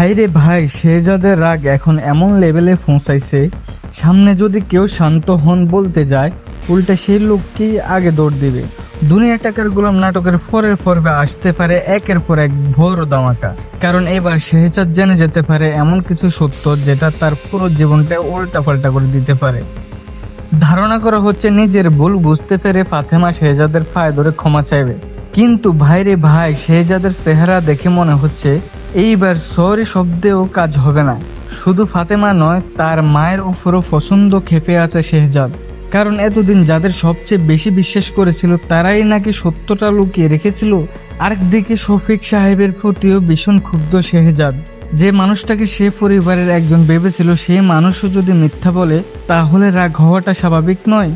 ভাইরে ভাই, শেহজাদের রাগ এখন এমন লেভেলে পৌঁছাইছে, সামনে যদি কেউ শান্ত হন বলতে যায়, উল্টা সেই লোককেই আগে দৌড় দিবে। দুনিয়া টাকার গোলাম নাটকের পরের পর্বে আসতে পারে একের পর এক ভোর ধামাকা, কারণ এবার শেহজাদ জেনে যেতে পারে এমন কিছু সত্য যেটা তার পুরো জীবনটা উল্টাপাল্টা করে দিতে পারে। ধারণা করা হচ্ছে নিজের ভুল বুঝতে পেরে ফাতেমা শেহজাদের পায়ে ধরে ক্ষমা চাইবে, কিন্তু ভাইরে ভাই, শেহজাদের চেহারা দেখে মনে হচ্ছে এইবার সরি শব্দেও কাজ হবে না। শুধু ফাতেমা নয়, তার মায়ের উপরও পছন্দ খেপে আছে শেহজাদ, কারণ এতদিন যাদের সবচেয়ে বেশি বিশ্বাস করেছিল তারাই নাকি সত্যটা লুকিয়ে রেখেছিল। আরেকদিকে শফিক সাহেবের প্রতিও ভীষণ ক্ষুব্ধ শেহজাদ। যে মানুষটাকে সে পরিবারের একজন ভেবেছিল, সে মানুষও যদি মিথ্যা বলে তাহলে রাগ হওয়াটা স্বাভাবিক নয়।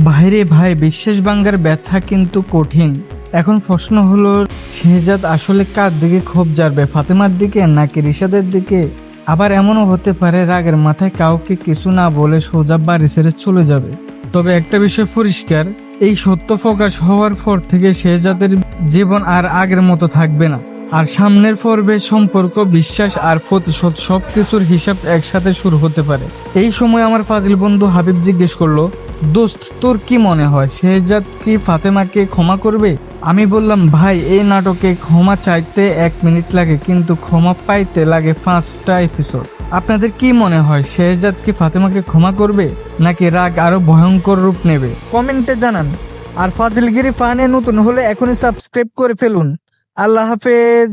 ভাইরে ভাই, বিশ্বাস ভাঙ্গার ব্যথা কিন্তু কঠিন। এখন প্রশ্ন হলো, শেহজাদ আসলে কার দিকে ক্ষোভ জারবে, ফাতেমার দিকে নাকি রিশাদের দিকে? আবার এমনও হতে পারে রাগের মাথায় কাউকে কিছু না বলে সোজা বাড়ি ছেড়ে চলে যাবে। তবে একটা বিষয় পরিষ্কার, এই সত্য প্রকাশ হওয়ার পর থেকে শেহজাদের জীবন আর আগের মতো থাকবে না। আর সামনের পর্বে সম্পর্ক, বিশ্বাস আর প্রতিশোধ সবকিছুর হিসাব একসাথে শুরু হতে পারে। এই সময় আমার ফাজিল বন্ধু হাবিব জিজ্ঞেস করলো, দোস্ত তোর কি মনে হয়, শেহজাদ কি ফাতেমাকে ক্ষমা করবে? আমি বললাম, ভাই এই নাটকে ক্ষমা চাইতে 1 মিনিট লাগে, কিন্তু ক্ষমা পাইতে লাগে 5টা এপিসোড। আপনাদের কি মনে হয়, শেহজাদ কি ফাতেমাকে ক্ষমা করবে নাকি রাগ আরো ভয়ঙ্কর রূপ নেবে? কমেন্টে জানান। আর ফাজিলগিরি ফানে নতুন হলে এখনই সাবস্ক্রাইব করে ফেলুন। আল্লাহ হাফেজ।